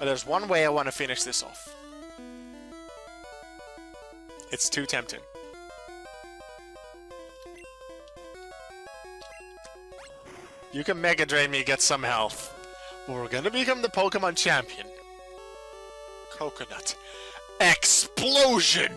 there's one way I want to finish this off. It's too tempting. You can Mega Drain me, get some health. But we're gonna become the Pokemon champion. Coconut. Explosion!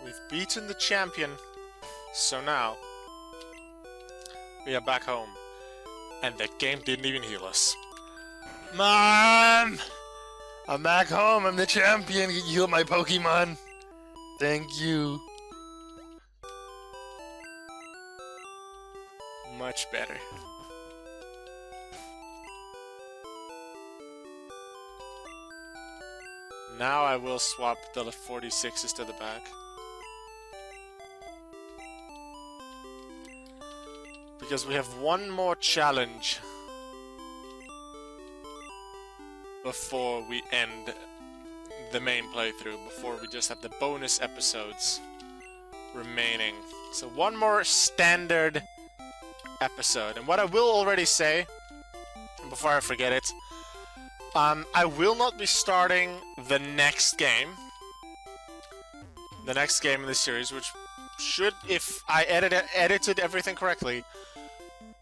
We've beaten the champion. So now, we are back home, and the game didn't even heal us. Mom! I'm back home, I'm the champion, you heal my Pokemon. Thank you. Much better. Now I will swap the 46s to the back. Because we have one more challenge before we end the main playthrough, before we just have the bonus episodes remaining. So one more standard episode. And what I will already say, before I forget it, I will not be starting the next game. The next game in the series, which should, if I edited everything correctly,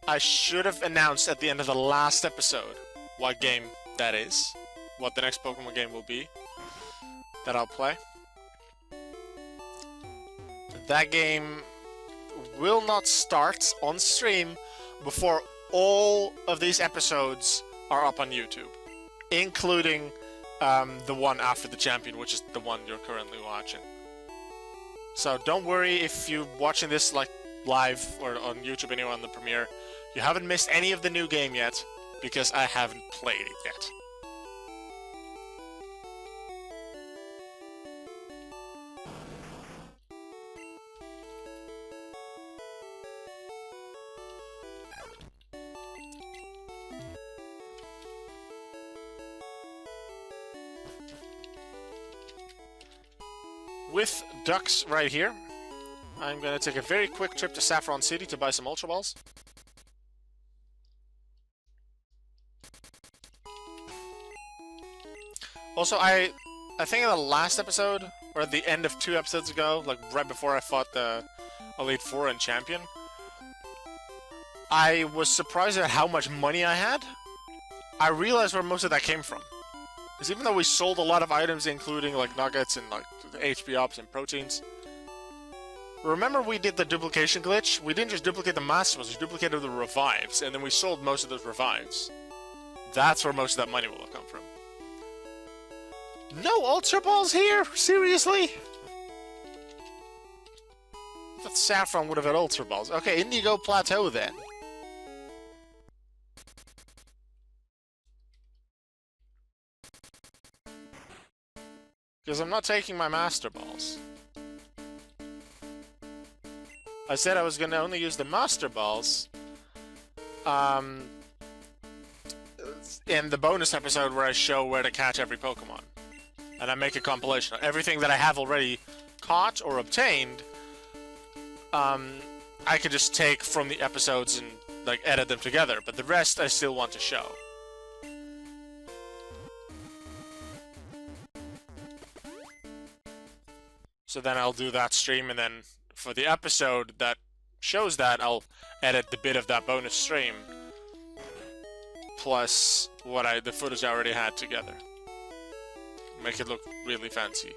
I should have announced at the end of the last episode what game that is, what the next Pokemon game will be that I'll play. That game will not start on stream before all of these episodes are up on YouTube, including the one after the champion, which is the one you're currently watching. So don't worry if you're watching this like live or on YouTube anyway on the premiere. You haven't missed any of the new game yet, because I haven't played it yet. With ducks right here, I'm gonna take a very quick trip to Saffron City to buy some Ultra Balls. Also, I think in the last episode, or at the end of 2 episodes ago, like right before I fought the Elite Four and Champion, I was surprised at how much money I had. I realized where most of that came from. Because even though we sold a lot of items, including like nuggets and like HP ups and proteins, remember we did the duplication glitch? We didn't just duplicate the Master Balls, we duplicated the revives, and then we sold most of those revives. That's where most of that money will have come from. No Ultra Balls here? Seriously? I thought Saffron would have had Ultra Balls. Okay, Indigo Plateau then. Because I'm not taking my Master Balls. I said I was going to only use the Master Balls in the bonus episode where I show where to catch every Pokemon. And I make a compilation of everything that I have already caught or obtained. I could just take from the episodes and like edit them together, but the rest I still want to show. So then I'll do that stream, and then for the episode that shows that, I'll edit the bit of that bonus stream plus the footage I already had together. Make it look really fancy.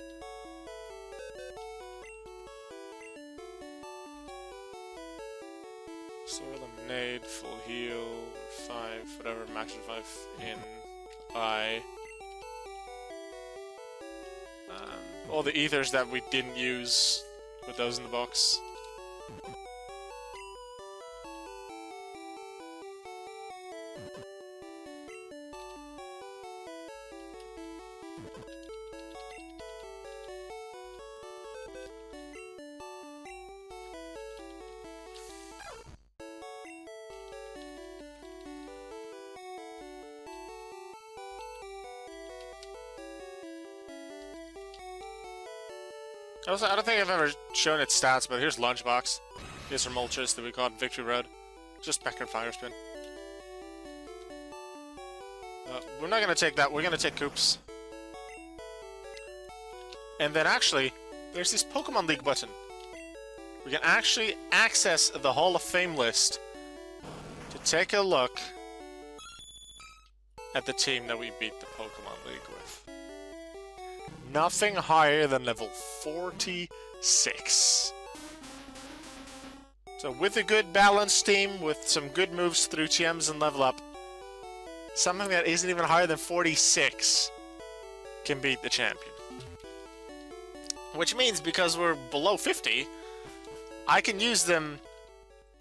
Store Lemonade, full heal, 5, whatever, max of 5 in I. All the ethers that we didn't use, put those in the box. Also, I don't think I've ever shown its stats, but here's Lunchbox. Here's some Moltres that we caught in Victory Road. Just Pecker Fire Spin. We're not gonna take that, we're gonna take Koops. And then actually, there's this Pokemon League button. We can actually access the Hall of Fame list to take a look at the team that we beat the Pokemon League with. Nothing higher than level 46. So with a good balanced team, with some good moves through TMs and level up, something that isn't even higher than 46 can beat the champion. Which means, because we're below 50, I can use them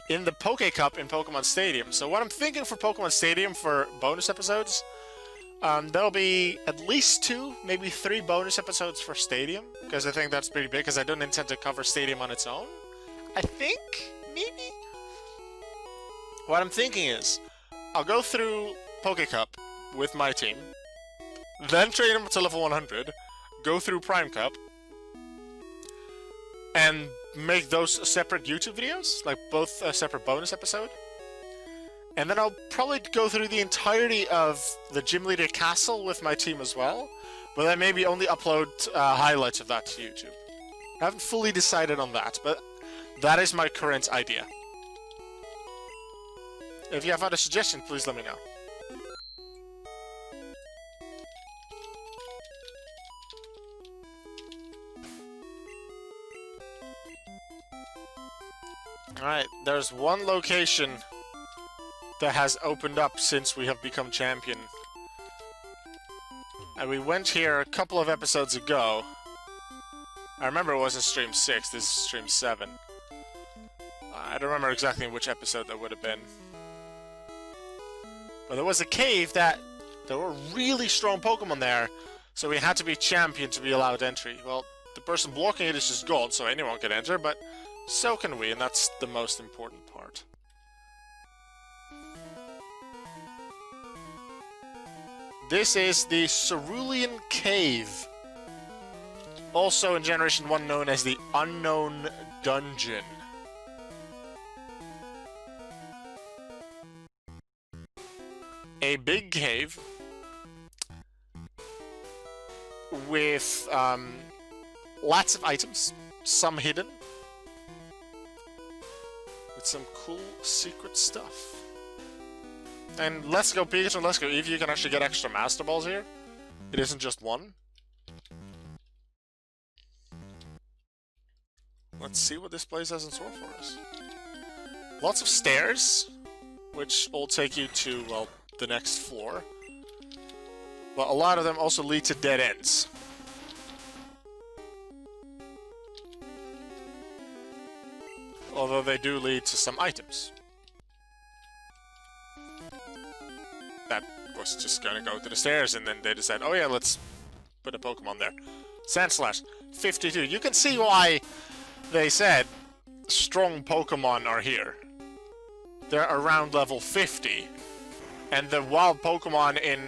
in the Poké Cup in Pokemon Stadium. So what I'm thinking for Pokemon Stadium for bonus episodes, there'll be at least 2, maybe 3 bonus episodes for Stadium, because I think that's pretty big, because I don't intend to cover Stadium on its own. I think? Maybe? What I'm thinking is, I'll go through Poké Cup with my team, then train them to level 100, go through Prime Cup, and make those separate YouTube videos, like both a separate bonus episode. And then I'll probably go through the entirety of the Gym Leader Castle with my team as well, but then maybe only upload highlights of that to YouTube. I haven't fully decided on that, but that is my current idea. If you have other suggestions, please let me know. Alright, there's one location that has opened up since we have become champion. And we went here a couple of episodes ago. I remember it wasn't stream 6, this is stream 7. I don't remember exactly which episode that would have been. But there was a cave that there were really strong Pokemon there, so we had to be champion to be allowed entry. Well, the person blocking it is just gold, so anyone can enter, but so can we, and that's the most important part. This is the Cerulean Cave, also in Generation 1 known as the Unknown Dungeon. A big cave with lots of items, some hidden, with some cool secret stuff. And Let's Go Pikachu and Let's Go Eevee, you can actually get extra Master Balls here. It isn't just one. Let's see what this place has in store for us. Lots of stairs, which all take you to, well, the next floor. But a lot of them also lead to dead ends. Although they do lead to some items. That was just gonna go to the stairs, and then they decided, oh yeah, let's put a Pokemon there. Sandslash, 52. You can see why they said strong Pokemon are here. They're around level 50. And the wild Pokemon in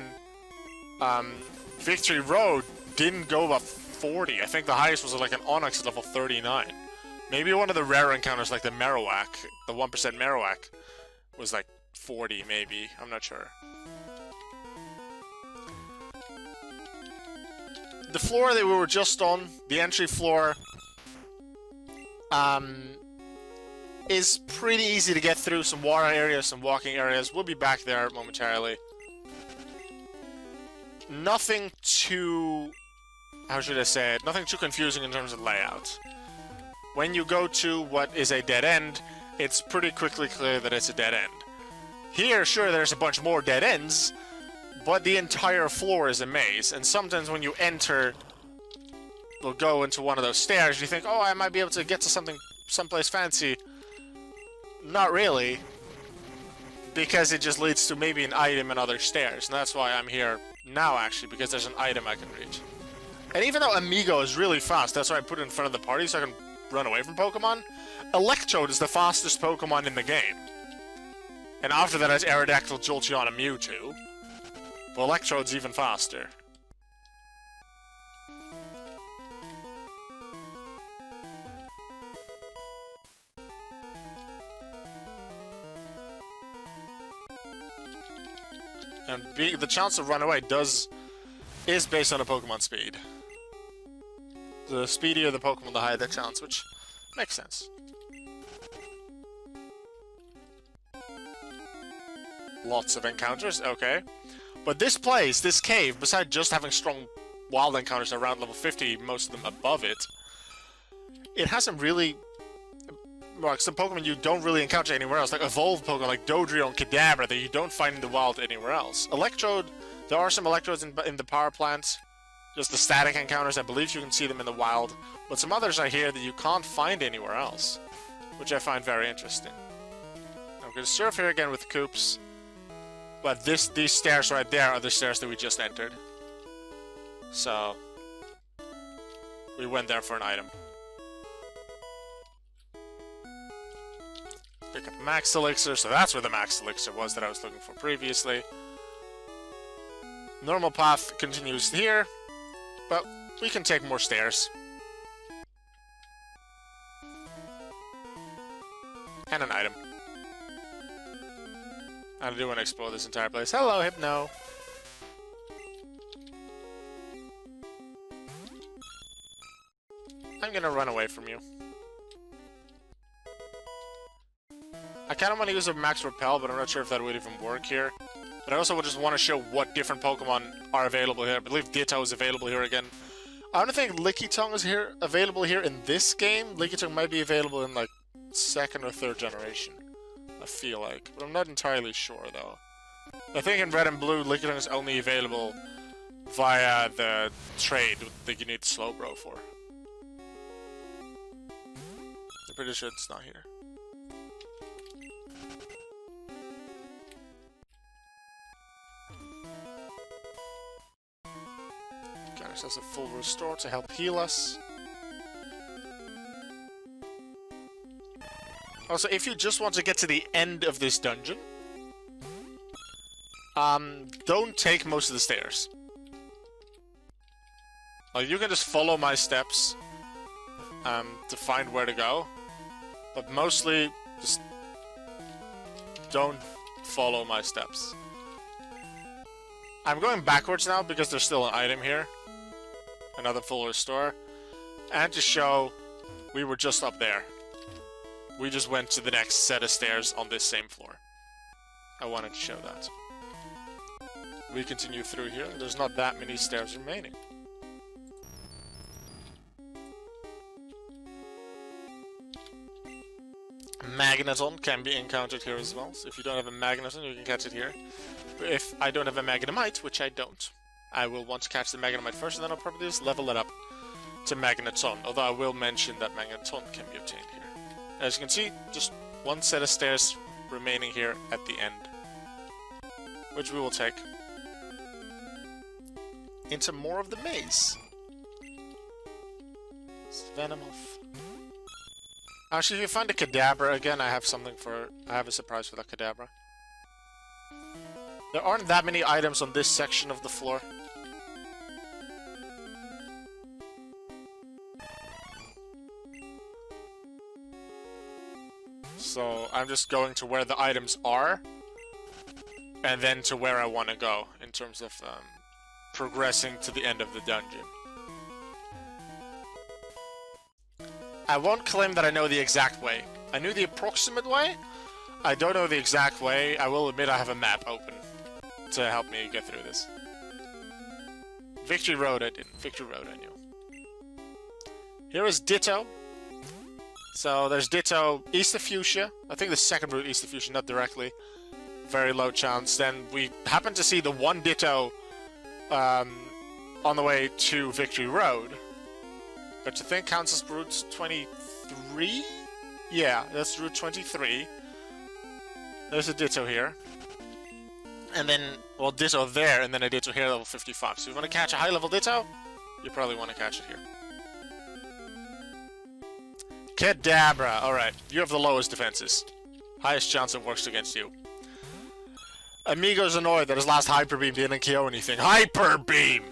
Victory Road didn't go above 40. I think the highest was like an Onix at level 39. Maybe one of the rare encounters like the Marowak, the 1% Marowak, was like 40 maybe. I'm not sure. The floor that we were just on, the entry floor, is pretty easy to get through. Some water areas, some walking areas. We'll be back there momentarily. Nothing too... how should I say it? Nothing too confusing in terms of layout. When you go to what is a dead end, it's pretty quickly clear that it's a dead end. Here, sure, there's a bunch more dead ends, but the entire floor is a maze, and sometimes when you enter, you'll go into one of those stairs, you think, oh, I might be able to get to something, someplace fancy. Not really, because it just leads to maybe an item and other stairs, and that's why I'm here now, actually, because there's an item I can reach. And even though Amigo is really fast, that's why I put it in front of the party, so I can run away from Pokemon, Electrode is the fastest Pokemon in the game. And after that, it's Aerodactyl, Jolteon, and Mewtwo. But Electrode's even faster. And the chance to run away is based on the Pokemon speed. The speedier the Pokemon, the higher the chance, which makes sense. Lots of encounters, okay. But this place, this cave, besides just having strong wild encounters around level 50, most of them above it, it has some really, like, some Pokemon you don't really encounter anywhere else, like evolved Pokemon like Dodrio and Kadabra that you don't find in the wild anywhere else. Electrode, there are some Electrodes in the power plant, just the static encounters, I believe you can see them in the wild, but some others are here that you can't find anywhere else, which I find very interesting. I'm going to surf here again with Koops. But these stairs right there are the stairs that we just entered. So, we went there for an item. Pick up Max Elixir, so that's where the Max Elixir was that I was looking for previously. Normal path continues here, but we can take more stairs. And an item. I do want to explore this entire place. Hello, Hypno! I'm gonna run away from you. I kind of want to use a Max Repel, but I'm not sure if that would even work here. But I also would just want to show what different Pokemon are available here. I believe Ditto is available here again. I don't think Lickitung is available here in this game. Lickitung might be available in, like, 2nd or 3rd generation. I feel like, but I'm not entirely sure though. I think in Red and Blue, Lickitung is only available via the trade that you need Slowbro for. I'm pretty sure it's not here. Got ourselves a full restore to help heal us. Also, if you just want to get to the end of this dungeon, don't take most of the stairs. Like, you can just follow my steps to find where to go, but mostly just don't follow my steps. I'm going backwards now because there's still an item here, another full restore, and to show we were just up there. We just went to the next set of stairs on this same floor. I wanted to show that. We continue through here, and there's not that many stairs remaining. Magneton can be encountered here as well, so if you don't have a Magneton, you can catch it here. But if I don't have a Magnemite, which I don't, I will want to catch the Magnemite first, and then I'll probably just level it up to Magneton, although I will mention that Magneton can be obtained here. As you can see, just one set of stairs remaining here at the end, which we will take into more of the maze. Venomoth. Actually, if you find a Kadabra again, I have a surprise for that Kadabra. There aren't that many items on this section of the floor. So I'm just going to where the items are, and then to where I want to go in terms of progressing to the end of the dungeon. I won't claim that I know the exact way. I knew the approximate way. I don't know the exact way. I will admit I have a map open to help me get through this. Victory Road I didn't. Victory Road I knew. Here is Ditto. So there's Ditto east of Fuchsia. I think the second route east of Fuchsia, not directly. Very low chance. Then we happen to see the one Ditto on the way to Victory Road. Which I think counts as Route 23? Yeah, that's Route 23. There's a Ditto here. And then, well, Ditto there, and then a Ditto here, level 55. So if you want to catch a high-level Ditto, you probably want to catch it here. Kadabra! Alright, you have the lowest defenses. Highest chance it works against you. Amigo's annoyed that his last Hyper Beam didn't kill anything. Hyper Beam!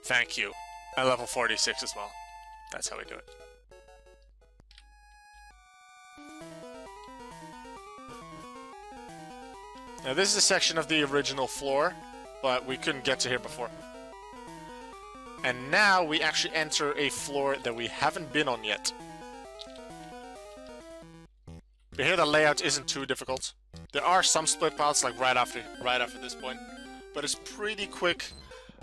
Thank you. At level 46 as well. That's how we do it. Now this is a section of the original floor, but we couldn't get to here before. And now we actually enter a floor that we haven't been on yet. But here the layout isn't too difficult. There are some split paths like right after this point, but it's pretty quick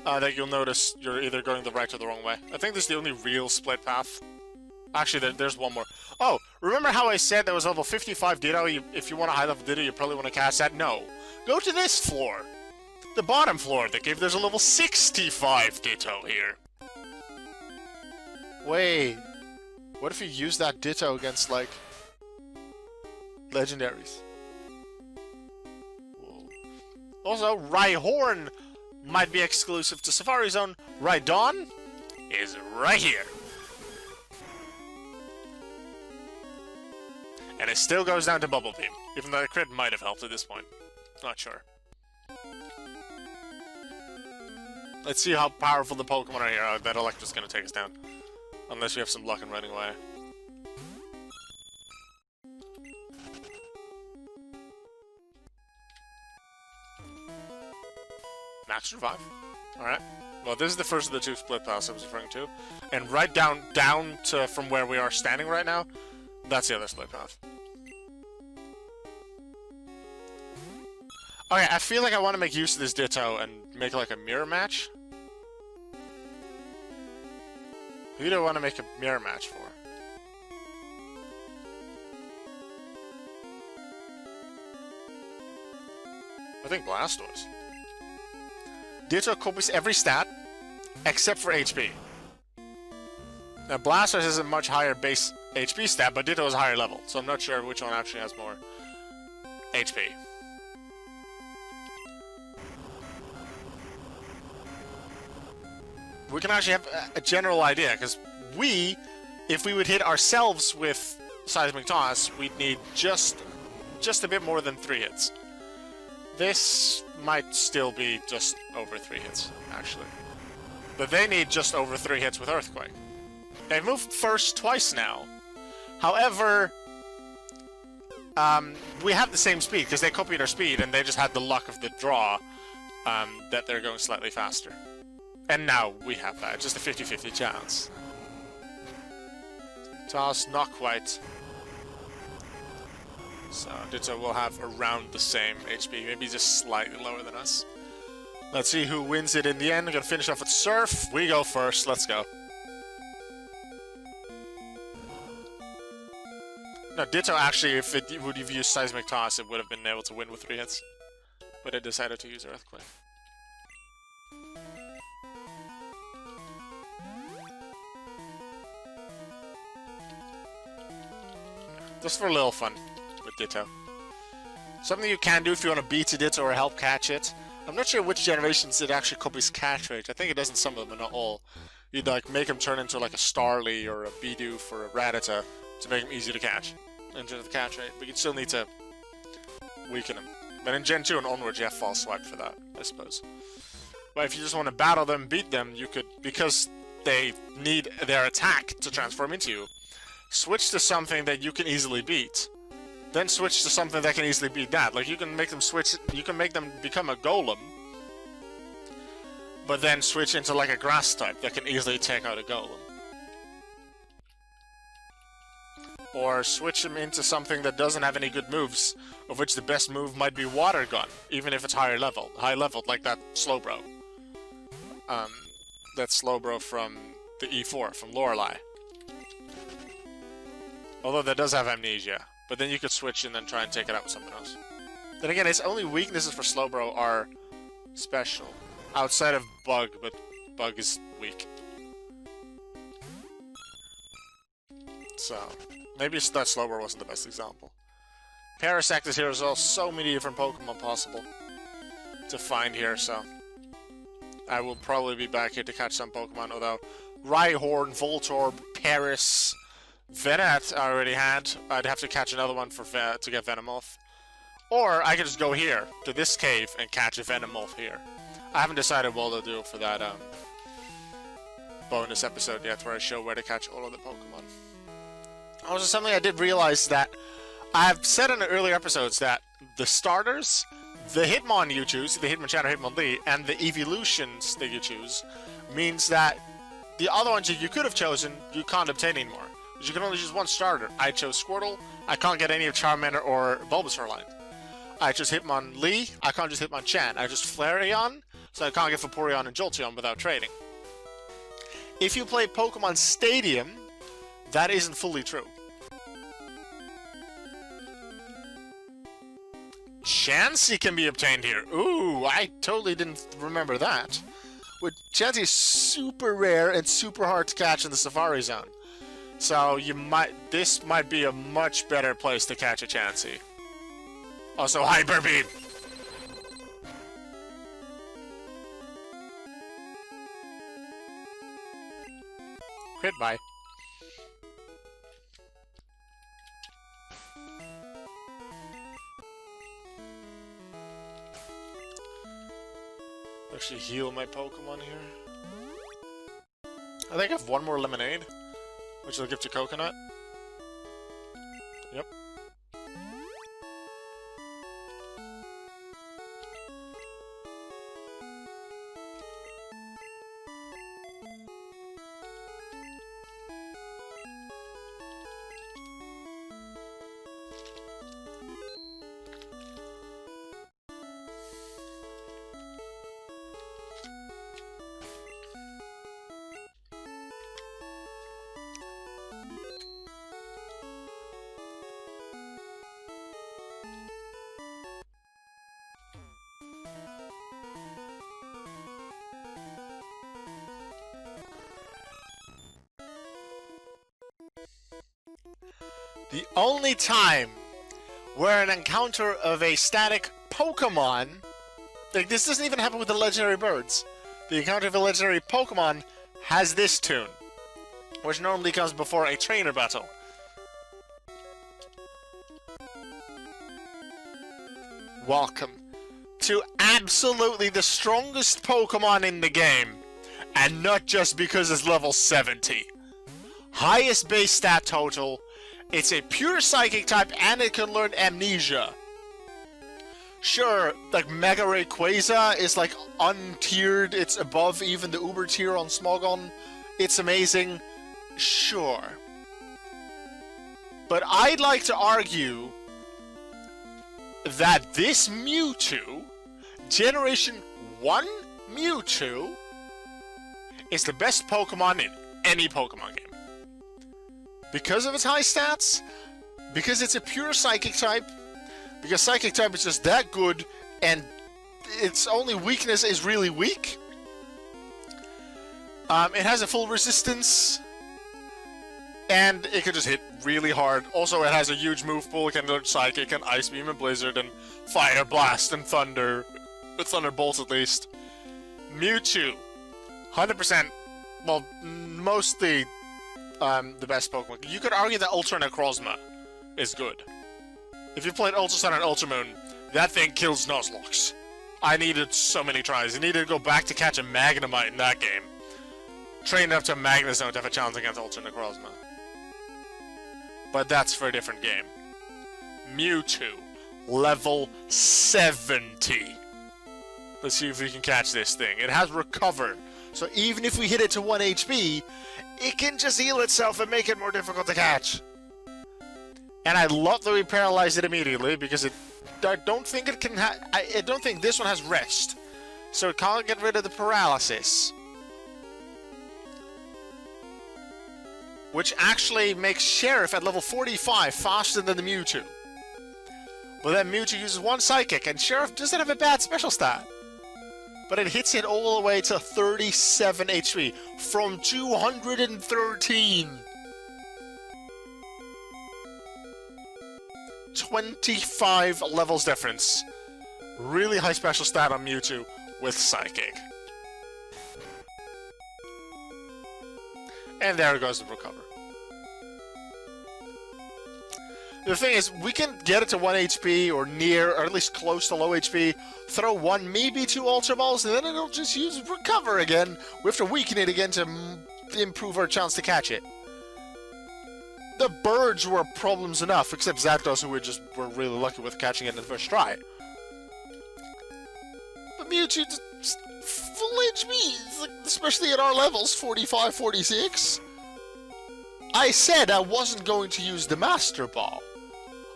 that you'll notice you're either going the right or the wrong way. I think this is the only real split path. Actually, there's one more. Oh, remember how I said there was level 55 Ditto? If you want a high level Ditto, you probably want to catch that? No. Go to this floor. The bottom floor of the cave, there's a level 65 Ditto here. Wait. What if you use that Ditto against, like, legendaries? Whoa. Also, Rhyhorn might be exclusive to Safari Zone. Rhydon is right here. And it still goes down to Bubble Beam, even though the crit might have helped at this point. Not sure. Let's see how powerful the Pokemon are here. Oh, that Electro's gonna take us down. Unless we have some luck in running away. Max revive. Alright. Well, this is the first of the two split paths I was referring to. And right down to from where we are standing right now, that's the other split path. Okay, I feel like I want to make use of this Ditto and make like a mirror match. Who do I want to make a mirror match for? I think Blastoise. Ditto copies every stat, except for HP. Now Blastoise has a much higher base HP stat, but Ditto is a higher level, so I'm not sure which one actually has more HP. We can actually have a general idea, because if we would hit ourselves with Seismic Toss, we'd need just a bit more than 3 hits. This might still be just over 3 hits, actually. But they need just over 3 hits with Earthquake. They've moved first twice now. However, we have the same speed, because they copied our speed, and they just had the luck of the draw that they're going slightly faster. And now we have that, just a 50-50 chance. Toss, not quite. So Ditto will have around the same HP, maybe just slightly lower than us. Let's see who wins it in the end. We're gonna finish off with Surf. We go first, let's go. No, Ditto actually, if it would have used Seismic Toss, it would have been able to win with 3 hits. But it decided to use Earthquake. Just for a little fun with Ditto. Something you can do if you want to beat a Ditto or help catch it. I'm not sure which generations it actually copies catch rate. I think it does in some of them, but not all. You'd like make him turn into like a Starly or a Bidoof or a Rattata to make him easy to catch in terms of catch rate. But you'd still need to weaken him. But in Gen 2 and onwards, you have False Swipe for that, I suppose. But if you just want to battle them, beat them, you could, because they need their attack to transform into you, switch to something that you can easily beat. Then switch to something that can easily beat that. Like, you can make them switch, you can make them become a Golem, but then switch into like a Grass type that can easily take out a Golem. Or switch them into something that doesn't have any good moves, of which the best move might be Water Gun, even if it's high leveled, like that Slowbro. That Slowbro from the E4, from Lorelei. Although that does have Amnesia. But then you could switch and then try and take it out with something else. Then again, its only weaknesses for Slowbro are special. Outside of Bug, but Bug is weak. So, maybe that Slowbro wasn't the best example. Parasect is here as well. So many different Pokemon possible to find here, so I will probably be back here to catch some Pokemon, although Rhyhorn, Voltorb, Paris, Venat I already had. I'd have to catch another one for to get Venomoth. Or I could just go here, to this cave, and catch a Venomoth here. I haven't decided what to do for that bonus episode yet, where I show where to catch all of the Pokemon. Also, something I did realize that I've said in the earlier episodes that the starters the Hitmon you choose, the Hitmonchan or Hitmonlee, and the evolutions that you choose, means that the other ones that you could have chosen, you can't obtain anymore. Because you can only choose one starter. I chose Squirtle, I can't get any of Charmander or Bulbasaur line. I chose Hitmonlee, I can't just Hitmonchan. I chose Flareon, so I can't get Vaporeon and Jolteon without trading. If you play Pokemon Stadium, that isn't fully true. Chansey can be obtained here. Ooh, I totally didn't remember that. But Chansey is super rare and super hard to catch in the Safari Zone. So this might be a much better place to catch a Chansey. Also, Hyper Beam! Crit bye. Actually heal my Pokemon here. I think I have one more lemonade, which will give to Coconut. Yep. The only time where an encounter of a static Pokemon... Like, this doesn't even happen with the legendary birds. The encounter of a legendary Pokemon has this tune, which normally comes before a trainer battle. Welcome to absolutely the strongest Pokemon in the game, and not just because it's level 70. Highest base stat total. It's a pure Psychic type, and it can learn Amnesia. Sure, like Mega Rayquaza is like untiered, it's above even the Uber tier on Smogon. It's amazing. Sure. But I'd like to argue that this Mewtwo, Generation 1 Mewtwo, is the best Pokemon in any Pokemon game. Because of its high stats, because it's a pure Psychic type, because Psychic type is just that good, and its only weakness is really weak. It has a full resistance, and it can just hit really hard. Also, it has a huge move pool. It can learn Psychic, and Ice Beam, and Blizzard, and Fire Blast, and Thunder. With Thunderbolts, at least. Mewtwo. 100%. Well, mostly... the best Pokemon. You could argue that Ultra Necrozma is good. If you played Ultra Sun and Ultra Moon, that thing kills Nuzlocke. I needed so many tries. I needed to go back to catch a Magnemite in that game. Train up to Magnezone to have a challenge against Ultra Necrozma. But that's for a different game. Mewtwo. Level 70. Let's see if we can catch this thing. It has Recover. So even if we hit it to 1 HP, it can just heal itself and make it more difficult to catch. And I love that we paralyzed it immediately, because I don't think it can I don't think this one has rest. So it can't get rid of the paralysis. Which actually makes Sheriff at level 45 faster than the Mewtwo. But then Mewtwo uses one Psychic, and Sheriff doesn't have a bad special stat. But it hits it all the way to 37 HP from 213. 25 levels difference. Really high special stat on Mewtwo with Psychic. And there goes the Recover. The thing is, we can get it to 1 HP or near, or at least close to low HP, throw 1, maybe 2 Ultra Balls, and then it'll just use Recover again. We have to weaken it again to improve our chance to catch it. The birds were problems enough, except Zapdos, who we were really lucky with catching it in the first try. Mewtwo full HP, especially at our levels, 45, 46. I said I wasn't going to use the Master Ball.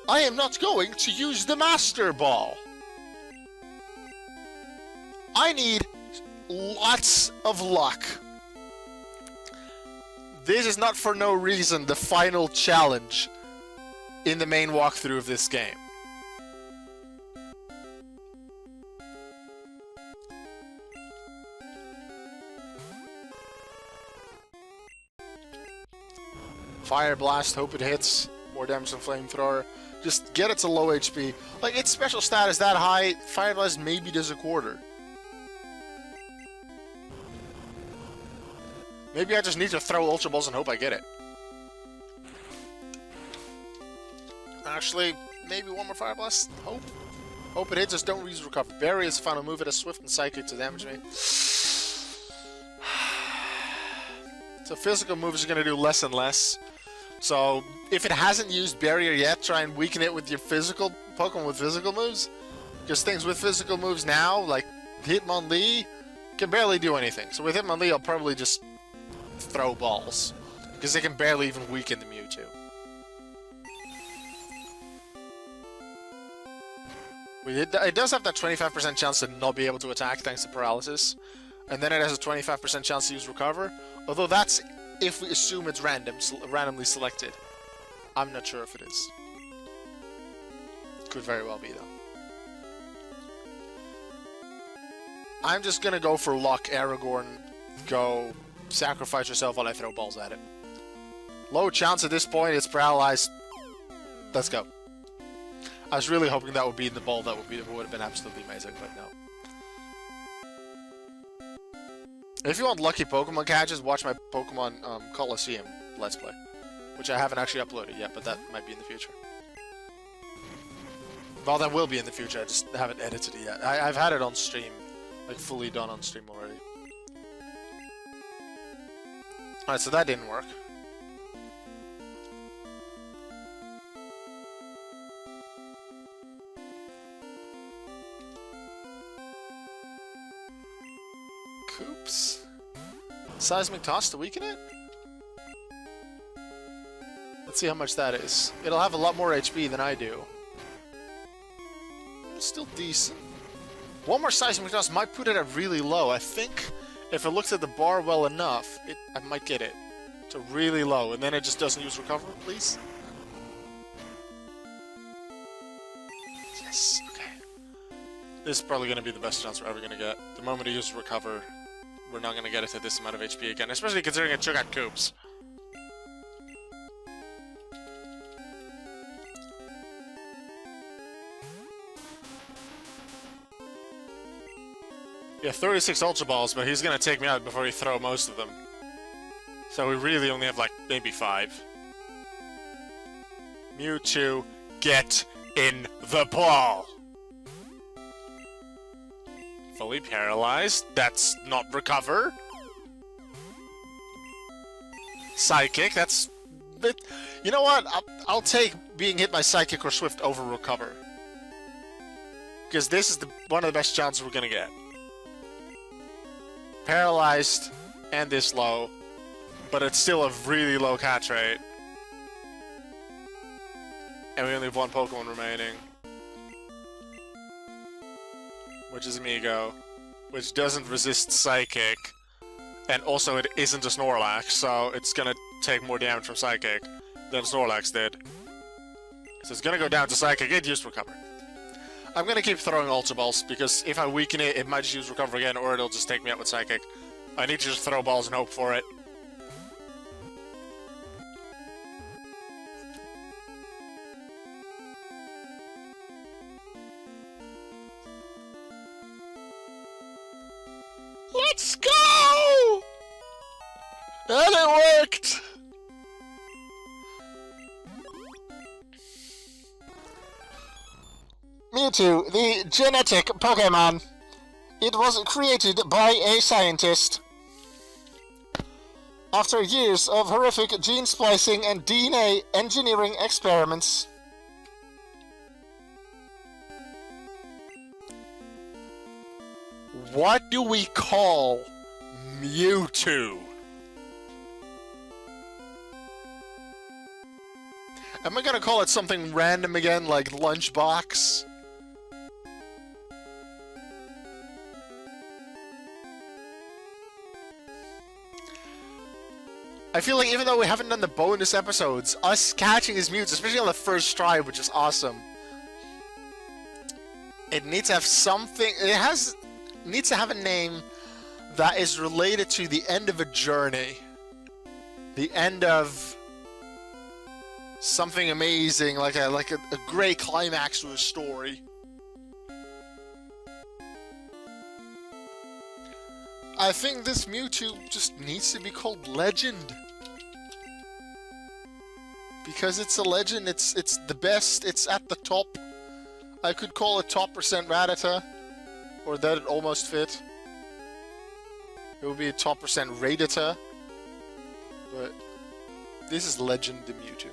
I am not going to use the Master Ball. I need lots of luck. This is not for no reason the final challenge in the main walkthrough of this game. Fire Blast, hope it hits. More damage than Flamethrower. Just get it to low HP. Like, its special stat is that high, Fire Blast maybe does a quarter. Maybe I just need to throw Ultra Balls and hope I get it. Actually, maybe one more Fire Blast. Hope. Hope it hits us. Don't use Recover. Barrier is the final move. It has Swift and Psychic to damage me. So physical moves are going to do less and less. So if it hasn't used Barrier yet, try and weaken it with your physical Pokemon with physical moves. Because things with physical moves now, like Hitmonlee, can barely do anything. So with Hitmonlee, I'll probably just throw balls. Because they can barely even weaken the Mewtwo. It does have that 25% chance to not be able to attack thanks to Paralysis. And then it has a 25% chance to use Recover. Although that's if we assume it's randomly selected. I'm not sure if it is. Could very well be, though. I'm just gonna go for luck, Aragorn. Go sacrifice yourself while I throw balls at it. Low chance at this point, it's paralyzed. Let's go. I was really hoping that would be in the ball. That would have been absolutely amazing, but no. If you want lucky Pokemon catches, watch my Pokemon Coliseum Let's Play. Which I haven't actually uploaded yet, but that might be in the future. Well, that will be in the future, I just haven't edited it yet. I've had it on stream, like fully done on stream already. Alright, so that didn't work. Coops. Seismic Toss to weaken it? Let's see how much that is. It'll have a lot more HP than I do. It's still decent. One more Seismic Toss might put it at really low. I think if it looks at the bar well enough, I might get it to really low, and then it just doesn't use Recover, please. Yes, okay. This is probably going to be the best chance we're ever going to get. The moment it uses Recover, we're not going to get it to this amount of HP again, especially considering it took out Coops. Yeah, 36 Ultra Balls, but he's going to take me out before he throw most of them. So we really only have, like, maybe 5. Mewtwo, get in the ball! Fully paralyzed. That's not Recover. Psychic. That's... You know what? I'll take being hit by Psychic or Swift over Recover. Because this is one of the best chances we're going to get. Paralyzed and this low. But it's still a really low catch rate. And we only have one Pokemon remaining. Which is Amigo, which doesn't resist Psychic, and also it isn't a Snorlax, so it's gonna take more damage from Psychic than Snorlax did. So it's gonna go down to Psychic and use Recover. I'm gonna keep throwing Ultra Balls, because if I weaken it, it might just use Recover again, or it'll just take me out with Psychic. I need to just throw balls and hope for it. Let's go! And it worked! Mewtwo, the genetic Pokémon. It was created by a scientist. After years of horrific gene splicing and DNA engineering experiments. What do we call Mewtwo? Am I gonna call it something random again, like Lunchbox? I feel like even though we haven't done the bonus episodes, us catching his Mewtwo, especially on the first try, which is awesome. It needs to have something. Needs to have a name that is related to the end of a journey, the end of something amazing, like a great climax to a story. I think this Mewtwo just needs to be called Legend. Because it's a legend, it's the best, it's at the top. I could call it top percent Rattata, or that'd almost fit. It would be a top percent Rattata, but this is Legend the Mewtwo.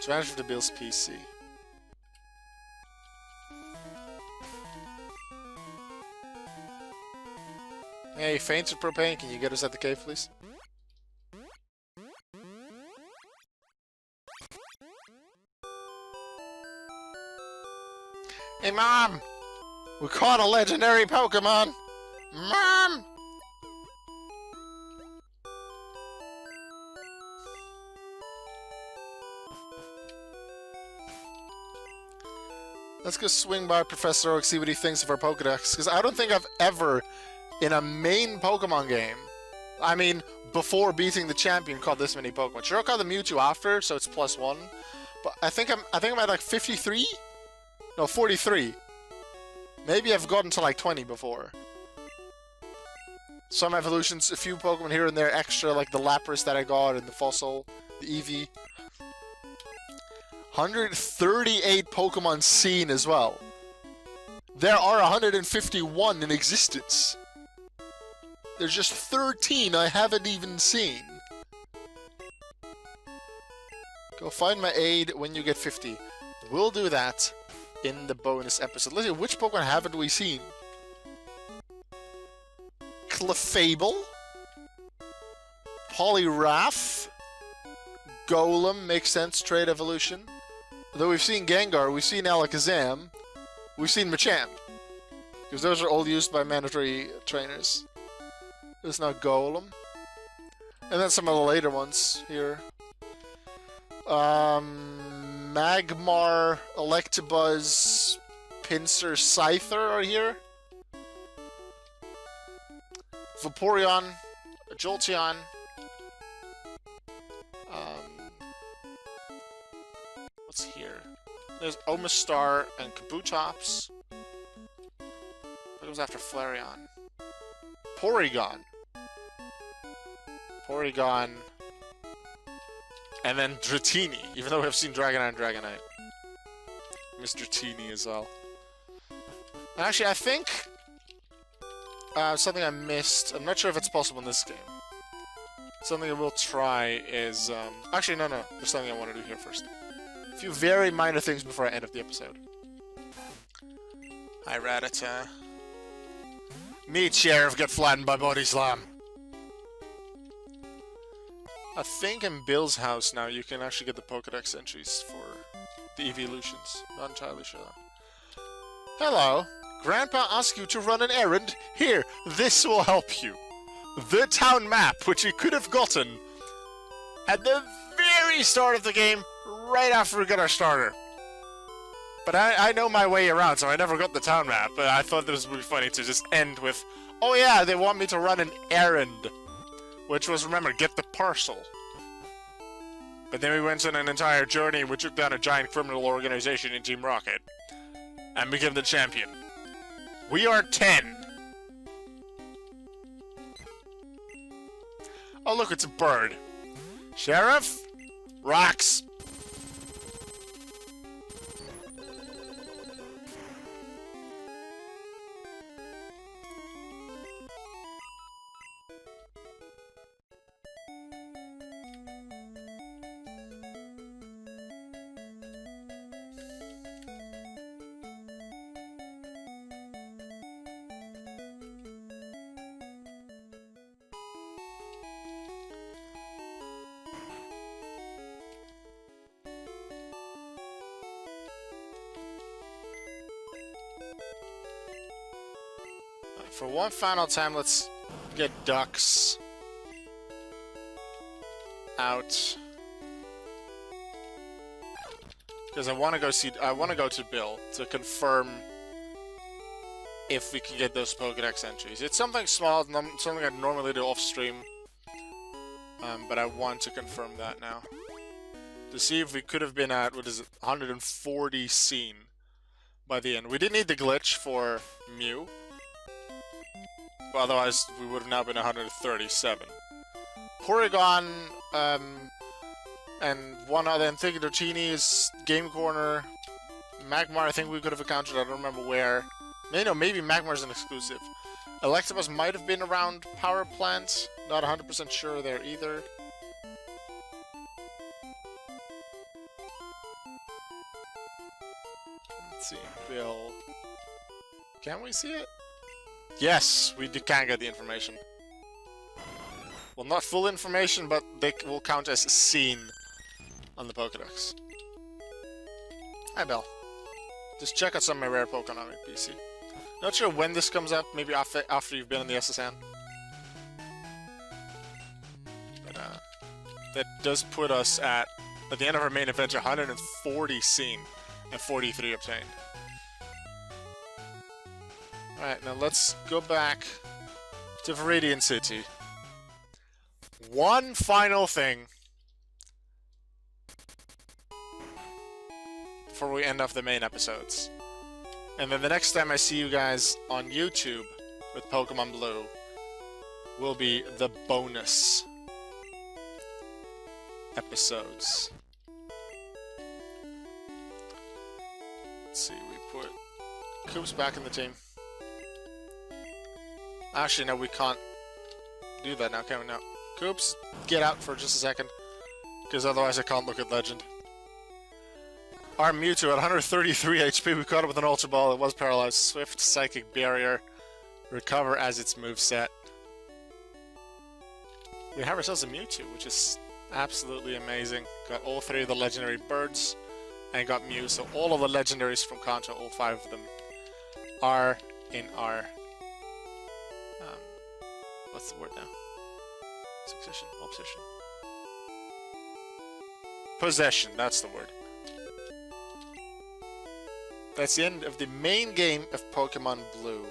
Transfer to Bill's PC. Hey, Faints or Propane, can you get us at the cave, please? Hey, Mom! We caught a legendary Pokémon! Mom! Let's go swing by Professor Oak, see what he thinks of our Pokédex, because I don't think I've ever, in a main Pokemon game, I mean, before beating the champion, caught this many Pokemon. Sure, I caught the Mewtwo after, so it's +1. But I think I'm at like 53? No, 43. Maybe I've gotten to like 20 before. Some evolutions, a few Pokemon here and there extra, like the Lapras that I got and the Fossil, the Eevee. 138 Pokemon seen as well. There are 151 in existence. There's just 13 I haven't even seen. Go find my aid when you get 50. We'll do that in the bonus episode. Let's see, which Pokemon haven't we seen? Clefable? Poliwrath? Golem, makes sense, trade evolution. Though we've seen Gengar, we've seen Alakazam, we've seen Machamp. Because those are all used by mandatory trainers. There's not Golem. And then some of the later ones here. Magmar, Electabuzz, Pinsir, Scyther are here. Vaporeon, Jolteon. What's here? There's Omastar and Kabutops. What comes after Flareon? Porygon. Porygon. And then Dratini, even though we have seen Dragonite and Dragonite. Miss Dratini as well. Actually, I think something I missed. I'm not sure if it's possible in this game. Something I will try is... Actually, no. There's something I want to do here first. A few very minor things before I end up the episode. Hi, Rattata. Meet Sheriff, get flattened by Body Slam. I think in Bill's house now you can actually get the Pokédex entries for the evolutions. Not entirely sure though. Hello. Grandpa asked you to run an errand. Here, this will help you. The town map, which you could have gotten at the very start of the game, right after we got our starter. But I know my way around, so I never got the town map. But I thought this would be funny to just end with, oh yeah, they want me to run an errand. Which was, remember, get the parcel. But then we went on an entire journey, we took down a giant criminal organization in Team Rocket. And became the champion. We are 10. Oh look, it's a bird. Sheriff? Rocks. For one final time, let's get ducks out. Because I want to go to Bill to confirm if we can get those Pokédex entries. It's something small, something I'd normally do off stream. But I want to confirm that now. To see if we could have been at, what is it, 140 seen by the end. We did need the glitch for Mew. But otherwise, we would have now been 137. Porygon, and one other, and Thinkadotini's Game Corner. Magmar, I think we could have encountered, I don't remember where. No, maybe Magmar's an exclusive. Electabuzz might have been around Power Plant. Not 100% sure there either. Let's see, Bill. Can we see it? Yes, we can get the information. Well, not full information, but they will count as seen on the Pokédex. Hi, Bill. Just check out some of my rare Pokemon on my PC. Not sure when this comes up, maybe after you've been in the SSN. But, that does put us at the end of our main adventure, 140 seen and 43 obtained. Alright, now let's go back to Viridian City. One final thing before we end off the main episodes. And then the next time I see you guys on YouTube with Pokemon Blue will be the bonus episodes. Let's see, we put Coop's back in the team. Actually, no, we can't do that now, can we? No. Coops, get out for just a second, because otherwise I can't look at Legend. Our Mewtwo at 133 HP, we caught it with an Ultra Ball. It was paralyzed. Swift Psychic Barrier. Recover as its moveset. We have ourselves a Mewtwo, which is absolutely amazing. Got all 3 of the legendary birds, and got Mew, so all of the legendaries from Kanto, all 5 of them, are in our... what's the word now? Succession, obsession. Possession, that's the word. That's the end of the main game of Pokemon Blue.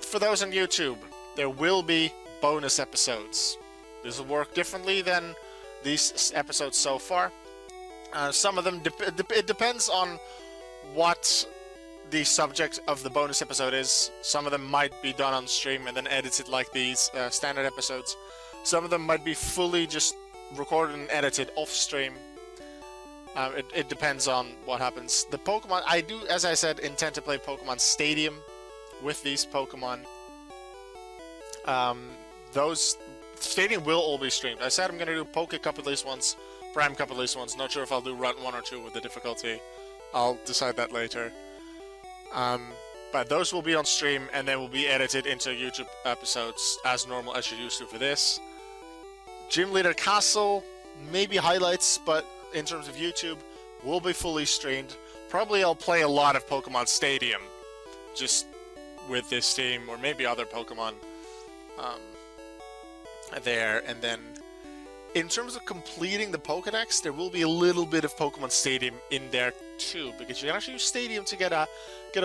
For those on YouTube, there will be bonus episodes. This will work differently than these episodes so far. Some of them, it depends on what the subject of the bonus episode is. Some of them might be done on stream and then edited like these standard episodes. Some of them might be fully just recorded and edited off stream. It depends on what happens. The Pokemon, I do, as I said, intend to play Pokemon Stadium with these Pokemon. Those Stadium will all be streamed. I said I'm going to do Poke Cup at least once, Prime Cup at least once. Not sure if I'll do Run 1 or 2 with the difficulty. I'll decide that later. But those will be on stream and then will be edited into YouTube episodes as normal as you're used to for this. Gym Leader Castle, maybe highlights, but in terms of YouTube, will be fully streamed. Probably I'll play a lot of Pokemon Stadium, just with this team, or maybe other Pokemon there. And then, in terms of completing the Pokédex, there will be a little bit of Pokemon Stadium in there too, because you can actually use Stadium to get a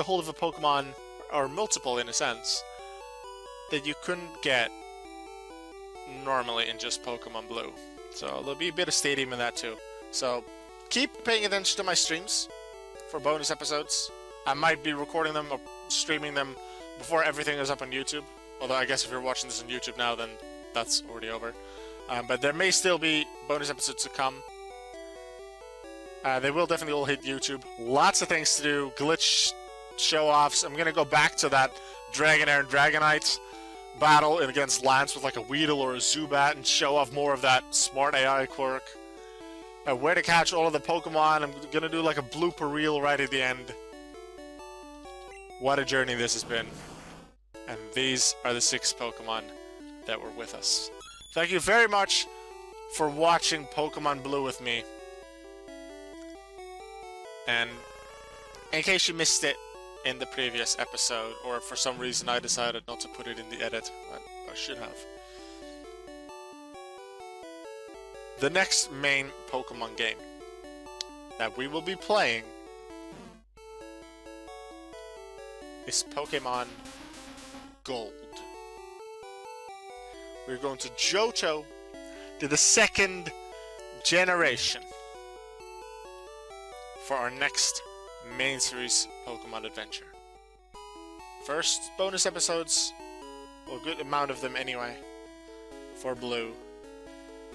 hold of a Pokemon, or multiple in a sense, that you couldn't get normally in just Pokemon Blue. So there'll be a bit of Stadium in that too. So keep paying attention to my streams for bonus episodes. I might be recording them or streaming them before everything is up on YouTube. Although I guess if you're watching this on YouTube now, then that's already over. But there may still be bonus episodes to come. They will definitely all hit YouTube. Lots of things to do. Glitch show-offs. I'm going to go back to that Dragonair and Dragonite battle against Lance with like a Weedle or a Zubat and show off more of that smart AI quirk. Where to catch all of the Pokemon. I'm going to do like a blooper reel right at the end. What a journey this has been. And these are the 6 Pokemon that were with us. Thank you very much for watching Pokemon Blue with me. And in case you missed it, in the previous episode, or for some reason I decided not to put it in the edit. I should have. The next main Pokemon game that we will be playing is Pokemon Gold. We're going to Johto to the second generation for our next main series Pokemon adventure. First bonus episodes, well, a good amount of them anyway, for Blue,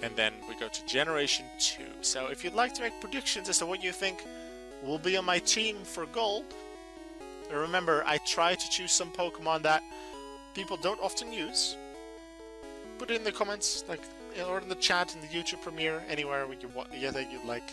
and then we go to Generation 2. So if you'd like to make predictions as to what you think will be on my team for Gold, remember, I try to choose some Pokemon that people don't often use. Put it in the comments, like, or in the chat, in the YouTube premiere, anywhere that you'd like.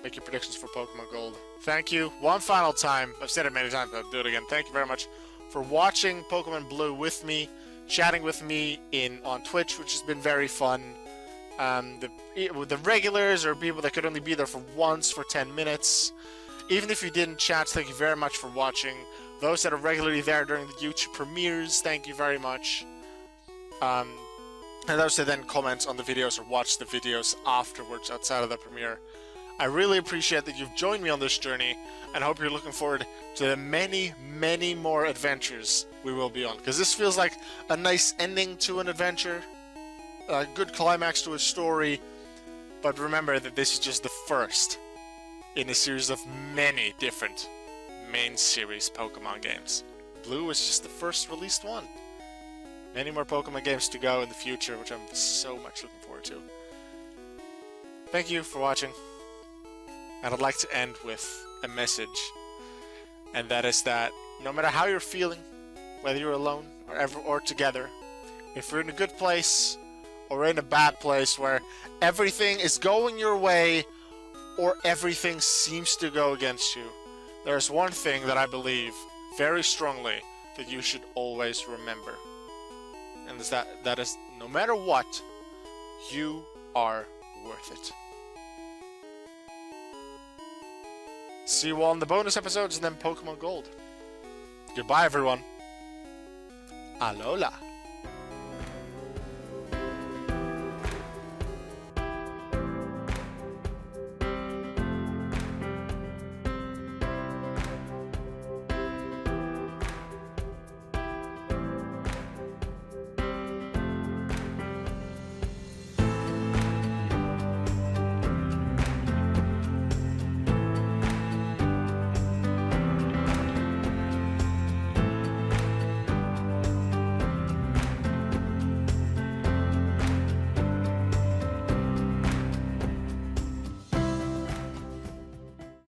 Make your predictions for Pokemon Gold. Thank you one final time. I've said it many times, but I'll do it again. Thank you very much for watching Pokemon Blue with me, chatting with me on Twitch, which has been very fun. With the regulars or people that could only be there for once for 10 minutes. Even if you didn't chat, thank you very much for watching. Those that are regularly there during the YouTube premieres, thank you very much. And those that then comment on the videos or watch the videos afterwards outside of the premiere. I really appreciate that you've joined me on this journey, and I hope you're looking forward to the many, many more adventures we will be on. Because this feels like a nice ending to an adventure, a good climax to a story, but remember that this is just the first in a series of many different main series Pokemon games. Blue is just the first released one. Many more Pokemon games to go in the future, which I'm so much looking forward to. Thank you for watching. And I'd like to end with a message, and that is that no matter how you're feeling, whether you're alone or together, if you're in a good place or in a bad place where everything is going your way or everything seems to go against you, there's one thing that I believe very strongly that you should always remember, and that is no matter what, you are worth it. See you all in the bonus episodes and then Pokemon Gold. Goodbye, everyone. Alola.